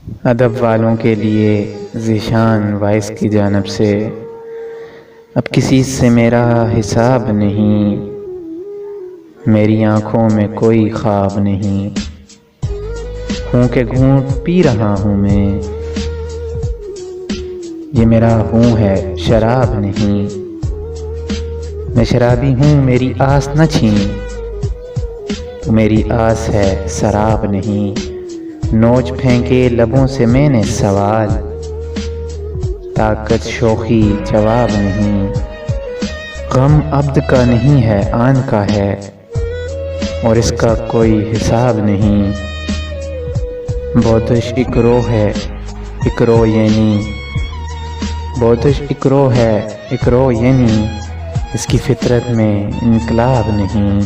ادب والوں کے لیے ذیشان وائس کی جانب سے اب کسی سے میرا حساب نہیں، میری آنکھوں میں کوئی خواب نہیں، ہوں کہ گھونٹ پی رہا ہوں یہ میرا ہوں ہے شراب نہیں، میں شرابی ہوں میری آس نہ چھین، تو میری آس ہے سراب نہیں۔ نوچ پھینکے لبوں سے میں نے سوال، طاقت شوخی جواب نہیں، غم عبد کا نہیں ہے آن کا ہے، اور اس کا کوئی حساب نہیں۔ بودش ایک روح ہے ایک رو یعنی، بودش ایک روح ہے ایک رو یعنی، اس کی فطرت میں انقلاب نہیں۔